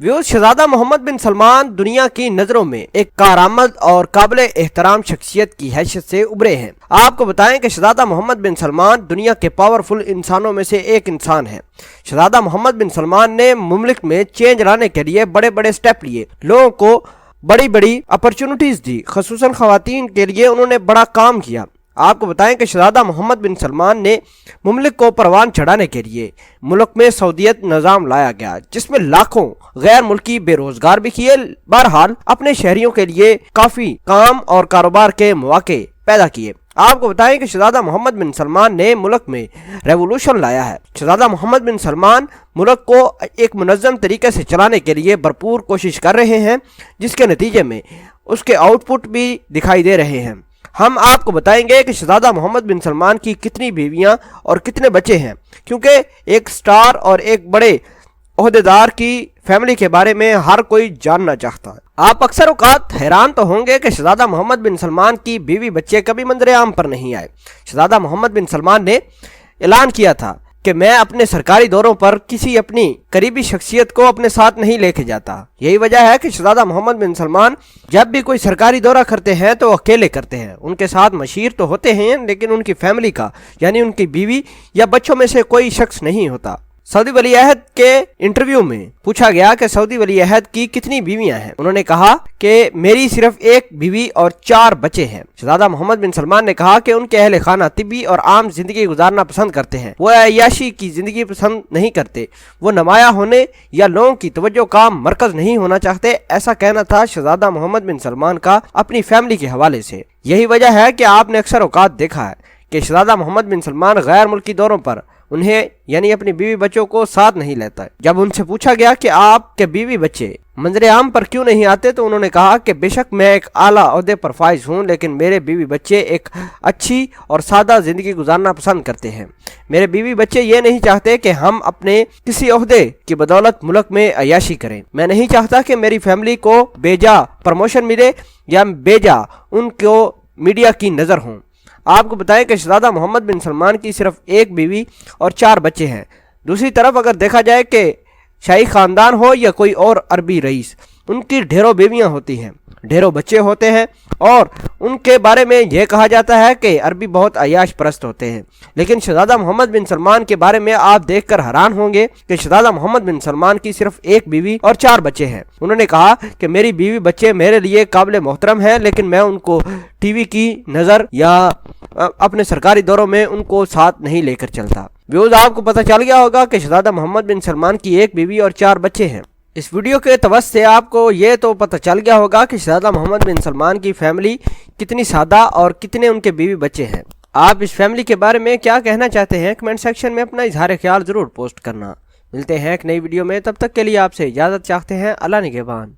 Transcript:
शहजादा मोहम्मद बिन सलमान दुनिया की नजरों में एक कारआमद और काबिल एहतराम शख्सियत की हैसियत से उभरे हैं। आपको बताएं कि शहजादा मोहम्मद बिन सलमान दुनिया के पावरफुल इंसानों में से एक इंसान है। शहजादा मोहम्मद बिन सलमान ने मुल्क में चेंज लाने के लिए बड़े बड़े स्टेप लिए, लोगों को बड़ी बड़ी अपॉर्चुनिटीज दी, खसूसन खवातीन के लिए उन्होंने बड़ा काम किया। आपको बताएं कि शहजादा मोहम्मद बिन सलमान ने मुमलिक को परवान चढ़ाने के लिए मुल्क में सऊदियत निज़ाम लाया गया, जिसमें लाखों गैर मुल्की बेरोजगार भी किए। बहरहाल अपने शहरियों के लिए काफी काम और कारोबार के मौके पैदा किए। आपको बताएं कि शहजादा मोहम्मद बिन सलमान ने मुल्क में रेवोल्यूशन लाया है। शहजादा मोहम्मद बिन सलमान मुल्क को एक मुनज़्ज़म तरीके से चलाने के लिए भरपूर कोशिश कर रहे हैं, जिसके नतीजे में उसके आउटपुट भी दिखाई दे रहे हैं। हम आपको बताएंगे कि शहजादा मोहम्मद बिन सलमान की कितनी बीवियां और कितने बच्चे हैं, क्योंकि एक स्टार और एक बड़े ओहदेदार की फैमिली के बारे में हर कोई जानना चाहता है। आप अक्सर औकात हैरान तो होंगे कि शहजादा मोहम्मद बिन सलमान की बीवी बच्चे कभी मंजर आम पर नहीं आए। शहजादा मोहम्मद बिन सलमान ने ऐलान किया था कि मैं अपने सरकारी दौरों पर किसी अपनी करीबी शख्सियत को अपने साथ नहीं लेके जाता। यही वजह है कि शहजादा मोहम्मद बिन सलमान जब भी कोई सरकारी दौरा करते हैं तो अकेले करते हैं। उनके साथ मशीर तो होते हैं, लेकिन उनकी फैमिली का यानी उनकी बीवी या बच्चों में से कोई शख्स नहीं होता। सऊदी वली अहद के इंटरव्यू में पूछा गया कि सऊदी वली अहद की कितनी बीवियां हैं। उन्होंने कहा कि मेरी सिर्फ एक बीवी और 4 बच्चे हैं। शहजादा मोहम्मद बिन सलमान ने कहा कि उनके अहले खाना तिब्बी और आम जिंदगी गुजारना पसंद करते हैं। वो अय्याशी की जिंदगी पसंद नहीं करते। वो नुमाया होने या लोगों की तवज्जो का मरकज नहीं होना चाहते। ऐसा कहना था शहजादा मोहम्मद बिन सलमान का अपनी फैमिली के हवाले से। यही वजह है कि आपने अक्सर औकात देखा है कि शहजादा मोहम्मद बिन सलमान गैर मुल्की दौरों पर उन्हें यानी अपनी बीवी बच्चों को साथ नहीं लेता है। जब उनसे पूछा गया कि आपके बीवी बच्चे मंजर आम पर क्यों नहीं आते, तो उन्होंने कहा कि बेशक मैं एक आला ओहदे पर फाइज हूँ, लेकिन मेरे बीवी बच्चे एक अच्छी और सादा जिंदगी गुजारना पसंद करते हैं। मेरे बीवी बच्चे ये नहीं चाहते कि हम अपने किसी ओहदे की बदौलत मुल्क में अय्याशी करें। मैं नहीं चाहता कि मेरी फैमिली को बेजा प्रमोशन मिले या बेजा उनको मीडिया की नजर हों। आपको बताएं कि शहजादा मोहम्मद बिन सलमान की सिर्फ एक बीवी और 4 बच्चे हैं। दूसरी तरफ अगर देखा जाए कि शाही खानदान हो या कोई और अरबी रईस, उनकी ढेरों बीवियां होती हैं, ढेरों बच्चे होते हैं और उनके बारे में यह कहा जाता है कि अरबी बहुत अयाश परस्त होते हैं। लेकिन शहजादा मोहम्मद बिन सलमान के बारे में आप देखकर हैरान होंगे कि शहजादा मोहम्मद बिन सलमान की सिर्फ एक बीवी और 4 बच्चे हैं। उन्होंने कहा कि मेरी बीवी बच्चे मेरे लिए काबिल मोहतरम हैं, लेकिन मैं उनको टीवी की नज़र या अपने सरकारी दौरों में उनको साथ नहीं लेकर चलता। व्यूज, आपको पता चल गया होगा कि शहजादा मोहम्मद बिन सलमान की एक बीवी और 4 बच्चे हैं। इस वीडियो के तवज्जो से आपको ये तो पता चल गया होगा कि शहजादा मोहम्मद बिन सलमान की फैमिली कितनी सादा और कितने उनके बीवी बच्चे हैं। आप इस फैमिली के बारे में क्या कहना चाहते हैं, कमेंट सेक्शन में अपना इजहार ख्याल जरूर पोस्ट करना। मिलते हैं एक नई वीडियो में, तब तक के लिए आपसे इजाजत चाहते हैं। अल्लाह निगहबान।